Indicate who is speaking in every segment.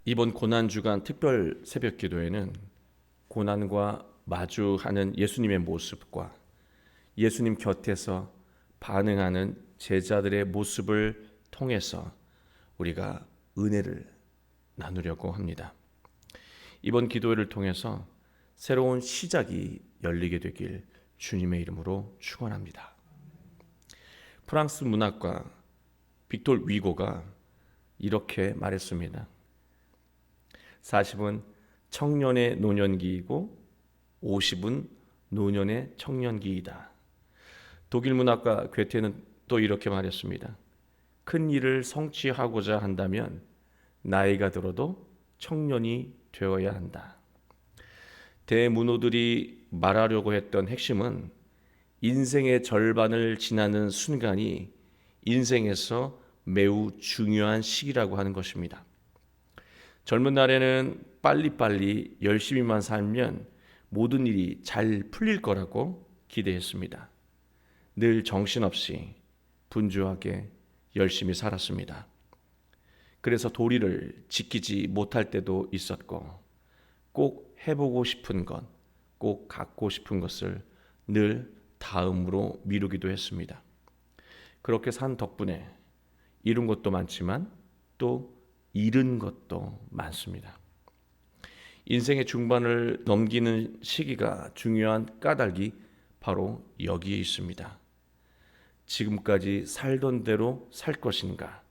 Speaker 1: 이번 고난주간 특별 새벽 기도에는 고난과 마주하는 예수님의 모습과 예수님 곁에서 반응하는 제자들의 모습을 통해서 우리가 은혜를 나누려고 합니다. 이번 기도회를 통해서 새로운 시작이 열리게 되길 주님의 이름으로 축원합니다. 프랑스 문학가 빅톨 위고가 이렇게 말했습니다. 40은 청년의 노년기이고 50은 노년의 청년기이다. 독일 문학가 괴테는 또 이렇게 말했습니다. 큰 일을 성취하고자 한다면 나이가 들어도 청년이 되어야 한다. 대문호들이 말하려고 했던 핵심은 인생의 절반을 지나는 순간이 인생에서 매우 중요한 시기라고 하는 것입니다. 젊은 날에는 빨리빨리 열심히만 살면 모든 일이 잘 풀릴 거라고 기대했습니다. 늘 정신없이 분주하게 열심히 살았습니다. 그래서 도리를 지키지 못할 때도 있었고 꼭 해보고 싶은 것, 꼭 갖고 싶은 것을 늘 다음으로 미루기도 했습니다. 그렇게 산 덕분에 이룬 것도 많지만 또 잃은 것도 많습니다. 인생의 중반을 넘기는 시기가 중요한 까닭이 바로 여기에 있습니다. 지금까지 살던 대로 살 것인가?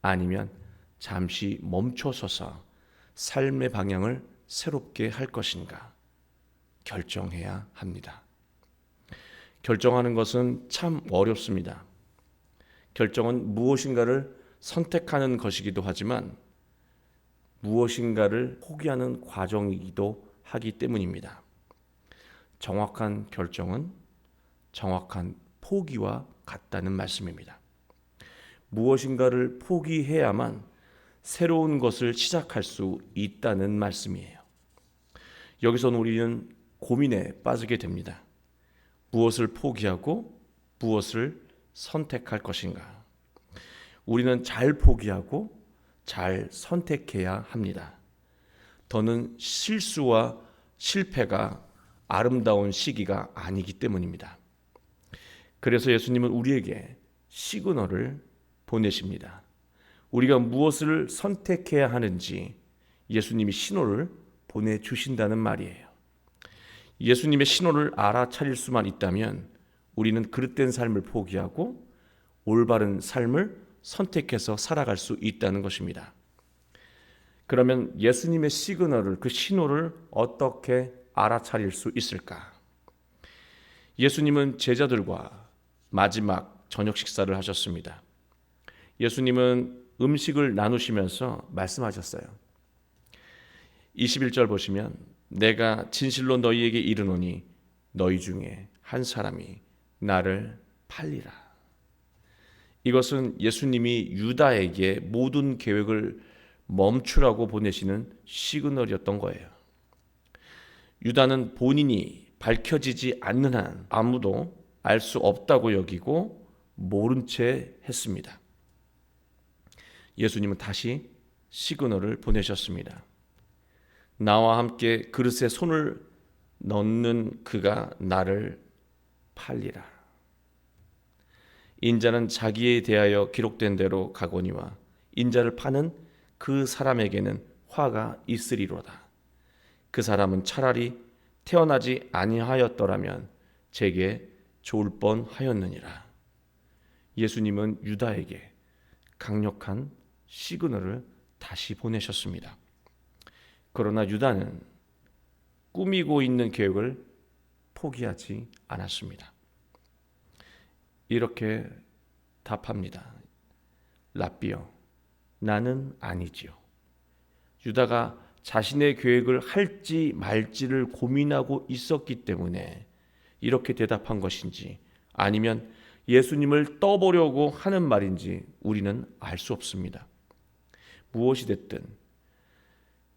Speaker 1: 아니면 잠시 멈춰서서 삶의 방향을 새롭게 할 것인가? 결정해야 합니다. 결정하는 것은 참 어렵습니다. 결정은 무엇인가를 선택하는 것이기도 하지만 무엇인가를 포기하는 과정이기도 하기 때문입니다. 정확한 결정은 정확한 포기와 같다는 말씀입니다. 무엇인가를 포기해야만 새로운 것을 시작할 수 있다는 말씀이에요. 여기서는 우리는 고민에 빠지게 됩니다. 무엇을 포기하고 무엇을 선택할 것인가? 우리는 잘 포기하고 잘 선택해야 합니다. 더는 실수와 실패가 아름다운 시기가 아니기 때문입니다. 그래서 예수님은 우리에게 시그널을 보내십니다. 우리가 무엇을 선택해야 하는지 예수님이 신호를 보내주신다는 말이에요. 예수님의 신호를 알아차릴 수만 있다면 우리는 그릇된 삶을 포기하고 올바른 삶을 선택해서 살아갈 수 있다는 것입니다. 그러면 예수님의 시그널을, 그 신호를 어떻게 알아차릴 수 있을까? 예수님은 제자들과 마지막 저녁 식사를 하셨습니다. 예수님은 음식을 나누시면서 말씀하셨어요. 21절 보시면 내가 진실로 너희에게 이르노니 너희 중에 한 사람이 나를 팔리라. 이것은 예수님이 유다에게 모든 계획을 멈추라고 보내시는 시그널이었던 거예요. 유다는 본인이 밝혀지지 않는 한 아무도 알 수 없다고 여기고 모른 채 했습니다. 예수님은 다시 시그널을 보내셨습니다. 나와 함께 그릇에 손을 넣는 그가 나를 팔리라. 인자는 자기에 대하여 기록된 대로 가거니와 인자를 파는 그 사람에게는 화가 있으리로다. 그 사람은 차라리 태어나지 아니하였더라면 제게 좋을 뻔하였느니라. 예수님은 유다에게 강력한 시그널을 다시 보내셨습니다. 그러나 유다는 꾸미고 있는 계획을 포기하지 않았습니다. 이렇게 답합니다. 랍비여, 나는 아니지요. 유다가 자신의 계획을 할지 말지를 고민하고 있었기 때문에 이렇게 대답한 것인지 아니면 예수님을 떠보려고 하는 말인지 우리는 알 수 없습니다. 무엇이 됐든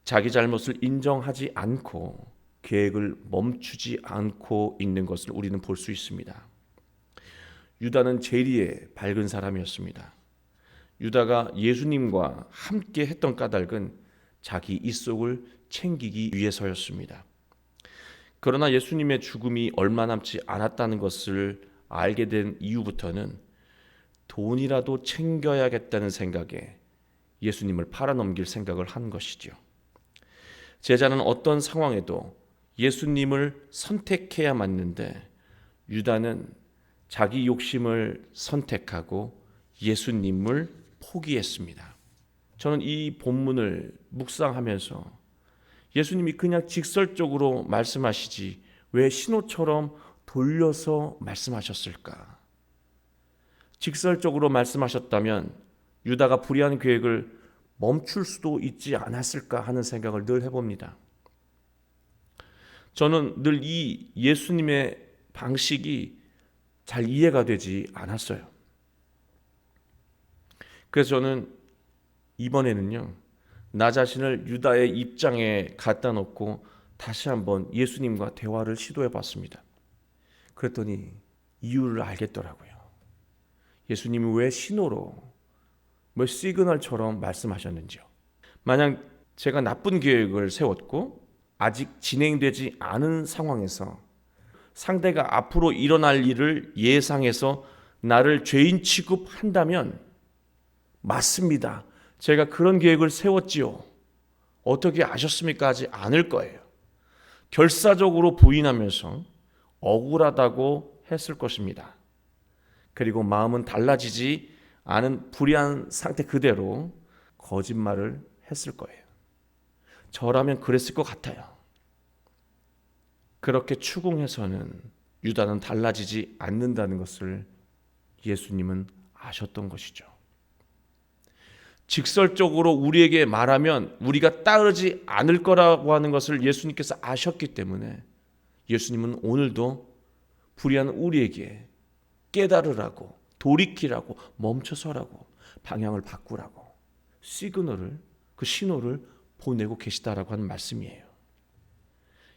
Speaker 1: 자기 잘못을 인정하지 않고 계획을 멈추지 않고 있는 것을 우리는 볼 수 있습니다. 유다는 재리에 밝은 사람이었습니다. 유다가 예수님과 함께 했던 까닭은 자기 입속을 챙기기 위해서였습니다. 그러나 예수님의 죽음이 얼마 남지 않았다는 것을 알게 된 이후부터는 돈이라도 챙겨야겠다는 생각에 예수님을 팔아넘길 생각을 한 것이죠. 제자는 어떤 상황에도 예수님을 선택해야 맞는데 유다는 자기 욕심을 선택하고 예수님을 포기했습니다. 저는 이 본문을 묵상하면서 예수님이 그냥 직설적으로 말씀하시지 왜 신호처럼 돌려서 말씀하셨을까? 직설적으로 말씀하셨다면 유다가 불의한 계획을 멈출 수도 있지 않았을까 하는 생각을 늘 해봅니다. 저는 늘 이 예수님의 방식이 잘 이해가 되지 않았어요. 그래서 저는 이번에는요, 나 자신을 유다의 입장에 갖다 놓고 다시 한번 예수님과 대화를 시도해 봤습니다. 그랬더니 이유를 알겠더라고요. 예수님이 왜 신호로, 왜 시그널처럼 말씀하셨는지요. 만약 제가 나쁜 계획을 세웠고 아직 진행되지 않은 상황에서 상대가 앞으로 일어날 일을 예상해서 나를 죄인 취급한다면 맞습니다. 제가 그런 계획을 세웠지요. 어떻게 아셨습니까? 하지 않을 거예요. 결사적으로 부인하면서 억울하다고 했을 것입니다. 그리고 마음은 달라지지 않은 불의한 상태 그대로 거짓말을 했을 거예요. 저라면 그랬을 것 같아요. 그렇게 추궁해서는 유다는 달라지지 않는다는 것을 예수님은 아셨던 것이죠. 직설적으로 우리에게 말하면 우리가 따르지 않을 거라고 하는 것을 예수님께서 아셨기 때문에 예수님은 오늘도 불의한 우리에게 깨달으라고, 돌이키라고, 멈춰서라고, 방향을 바꾸라고 시그널을, 그 신호를 보내고 계시다라고 하는 말씀이에요.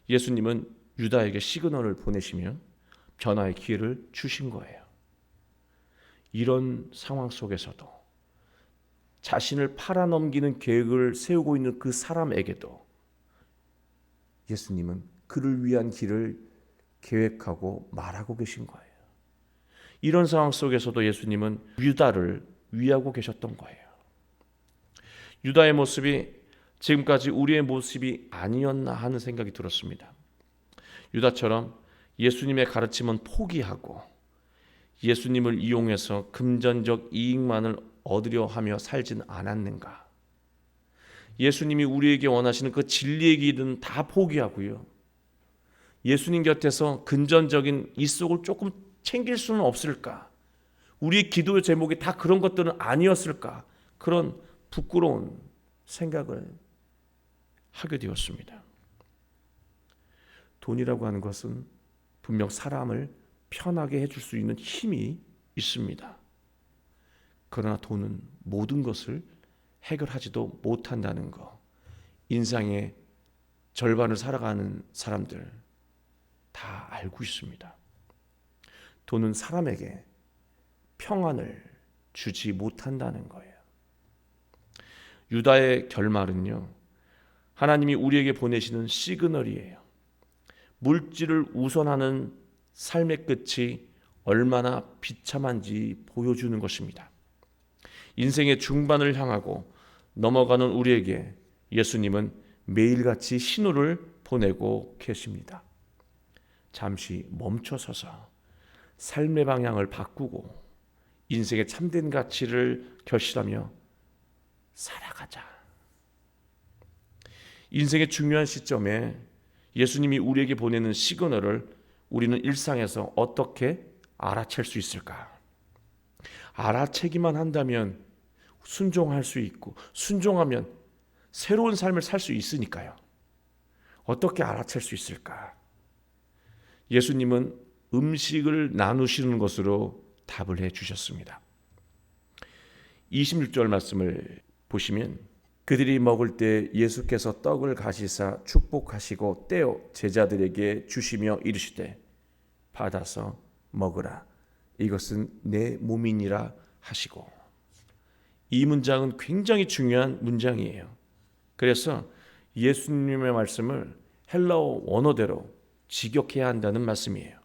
Speaker 1: 예수님은 유다에게 시그널을 보내시며 변화의 기회를 주신 거예요. 이런 상황 속에서도 자신을 팔아넘기는 계획을 세우고 있는 그 사람에게도 예수님은 그를 위한 길을 계획하고 말하고 계신 거예요. 이런 상황 속에서도 예수님은 유다를 위하고 계셨던 거예요. 유다의 모습이 지금까지 우리의 모습이 아니었나 하는 생각이 들었습니다. 유다처럼 예수님의 가르침은 포기하고 예수님을 이용해서 금전적 이익만을 얻으려 하며 살진 않았는가? 예수님이 우리에게 원하시는 그 진리의 길은 다 포기하고요. 예수님 곁에서 금전적인 이속을 조금 챙길 수는 없을까? 우리의 기도의 제목이 다 그런 것들은 아니었을까? 그런 부끄러운 생각을 하게 되었습니다. 돈이라고 하는 것은 분명 사람을 편하게 해줄 수 있는 힘이 있습니다. 그러나 돈은 모든 것을 해결하지도 못한다는 것, 인생의 절반을 살아가는 사람들 다 알고 있습니다. 돈은 사람에게 평안을 주지 못한다는 거예요. 유다의 결말은요, 하나님이 우리에게 보내시는 시그널이에요. 물질을 우선하는 삶의 끝이 얼마나 비참한지 보여주는 것입니다. 인생의 중반을 향하고 넘어가는 우리에게 예수님은 매일같이 신호를 보내고 계십니다. 잠시 멈춰서서 삶의 방향을 바꾸고 인생의 참된 가치를 결실하며 살아가자. 인생의 중요한 시점에 예수님이 우리에게 보내는 시그널을 우리는 일상에서 어떻게 알아챌 수 있을까? 알아채기만 한다면 순종할 수 있고 순종하면 새로운 삶을 살 수 있으니까요. 어떻게 알아챌 수 있을까? 예수님은 음식을 나누시는 것으로 답을 해 주셨습니다. 26절 말씀을 보시면 그들이 먹을 때 예수께서 떡을 가시사 축복하시고 떼어 제자들에게 주시며 이르시되 받아서 먹으라. 이것은 내 몸이니라 하시고. 이 문장은 굉장히 중요한 문장이에요. 그래서 예수님의 말씀을 헬라어 원어대로 직역해야 한다는 말씀이에요.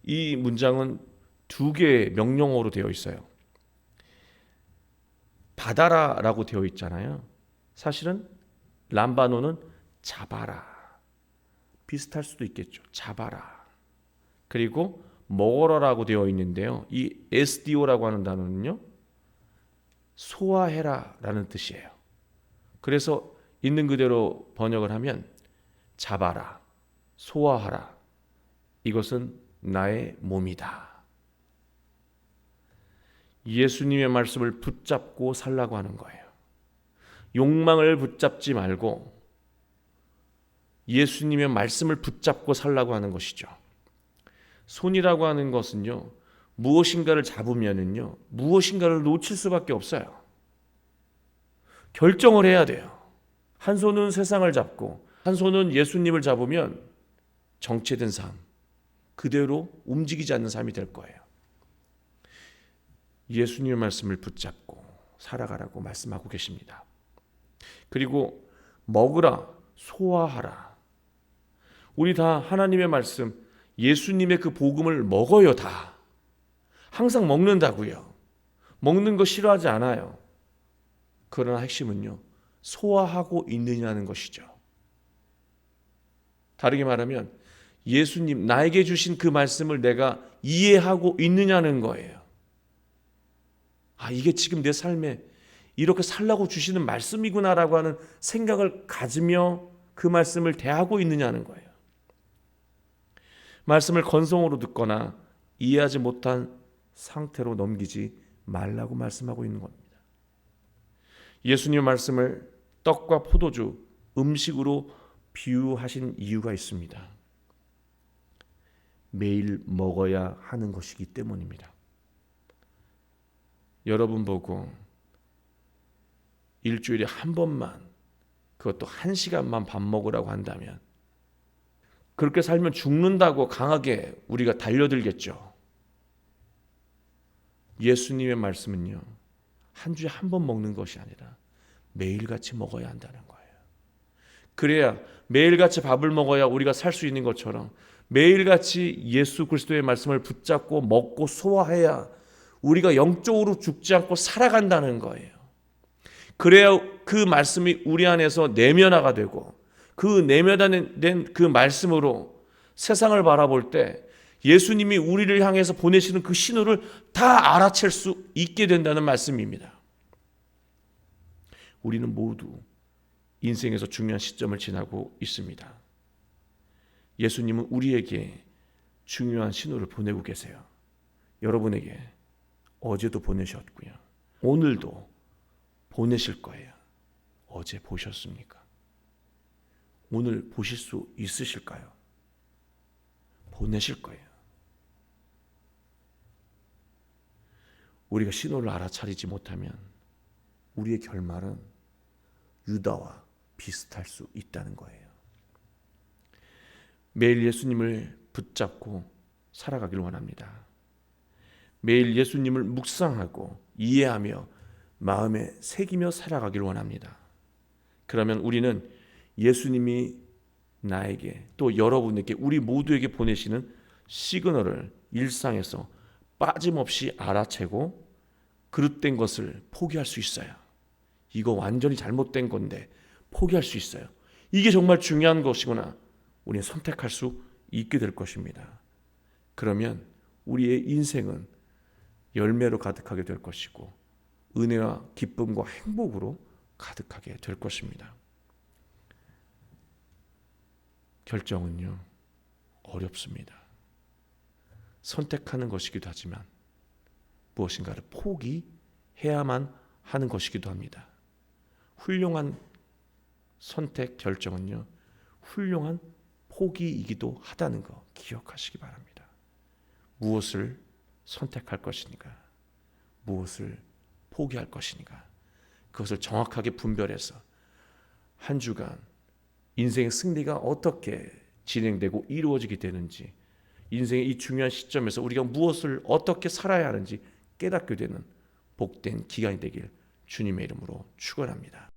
Speaker 1: 이 문장은 두 개의 명령어로 되어 있어요. 받아라라고 되어 있잖아요. 사실은 람바노는 잡아라. 비슷할 수도 있겠죠. 잡아라. 그리고 먹어라라고 되어 있는데요. 이 SDO라고 하는 단어는요, 소화해라라는 뜻이에요. 그래서 있는 그대로 번역을 하면 잡아라, 소화하라. 이것은 나의 몸이다. 예수님의 말씀을 붙잡고 살라고 하는 거예요. 욕망을 붙잡지 말고 예수님의 말씀을 붙잡고 살라고 하는 것이죠. 손이라고 하는 것은요, 무엇인가를 잡으면은요, 무엇인가를 놓칠 수밖에 없어요. 결정을 해야 돼요. 한 손은 세상을 잡고 한 손은 예수님을 잡으면 정체된 삶, 그대로 움직이지 않는 삶이 될 거예요. 예수님의 말씀을 붙잡고 살아가라고 말씀하고 계십니다. 그리고 먹으라, 소화하라. 우리 다 하나님의 말씀, 예수님의 그 복음을 먹어요. 다 항상 먹는다고요. 먹는 거 싫어하지 않아요. 그러나 핵심은요, 소화하고 있느냐는 것이죠. 다르게 말하면 예수님 나에게 주신 그 말씀을 내가 이해하고 있느냐는 거예요. 아, 이게 지금 내 삶에 이렇게 살라고 주시는 말씀이구나라고 하는 생각을 가지며 그 말씀을 대하고 있느냐는 거예요. 말씀을 건성으로 듣거나 이해하지 못한 상태로 넘기지 말라고 말씀하고 있는 겁니다. 예수님의 말씀을 떡과 포도주, 음식으로 비유하신 이유가 있습니다. 매일 먹어야 하는 것이기 때문입니다. 여러분 보고 일주일에 한 번만, 그것도 1시간만 밥 먹으라고 한다면 그렇게 살면 죽는다고 강하게 우리가 달려들겠죠. 예수님의 말씀은요, 한 주에 한 번 먹는 것이 아니라 매일같이 먹어야 한다는 거예요. 그래야 매일같이 밥을 먹어야 우리가 살 수 있는 것처럼 매일같이 예수 그리스도의 말씀을 붙잡고 먹고 소화해야 우리가 영적으로 죽지 않고 살아간다는 거예요. 그래야 그 말씀이 우리 안에서 내면화가 되고 그 내면화된 그 말씀으로 세상을 바라볼 때 예수님이 우리를 향해서 보내시는 그 신호를 다 알아챌 수 있게 된다는 말씀입니다. 우리는 모두 인생에서 중요한 시점을 지나고 있습니다. 예수님은 우리에게 중요한 신호를 보내고 계세요. 여러분에게 어제도 보내셨고요. 오늘도 보내실 거예요. 어제 보셨습니까? 오늘 보실 수 있으실까요? 보내실 거예요. 우리가 신호를 알아차리지 못하면 우리의 결말은 유다와 비슷할 수 있다는 거예요. 매일 예수님을 붙잡고 살아가길 원합니다. 매일 예수님을 묵상하고 이해하며 마음에 새기며 살아가길 원합니다. 그러면 우리는 예수님이 나에게 또 여러분에게 우리 모두에게 보내시는 시그널을 일상에서 빠짐없이 알아채고 그릇된 것을 포기할 수 있어요. 이거 완전히 잘못된 건데 포기할 수 있어요. 이게 정말 중요한 것이구나. 우리는 선택할 수 있게 될 것입니다. 그러면 우리의 인생은 열매로 가득하게 될 것이고 은혜와 기쁨과 행복으로 가득하게 될 것입니다. 결정은요, 어렵습니다. 선택하는 것이기도 하지만 무엇인가를 포기해야만 하는 것이기도 합니다. 훌륭한 선택 결정은요, 훌륭한 포기이기도 하다는 거 기억하시기 바랍니다. 무엇을 선택할 것이니까, 무엇을 포기할 것이니까, 그것을 정확하게 분별해서 한 주간 인생의 승리가 어떻게 진행되고 이루어지게 되는지, 인생의 이 중요한 시점에서 우리가 무엇을 어떻게 살아야 하는지 깨닫게 되는 복된 기간이 되길 주님의 이름으로 축원합니다.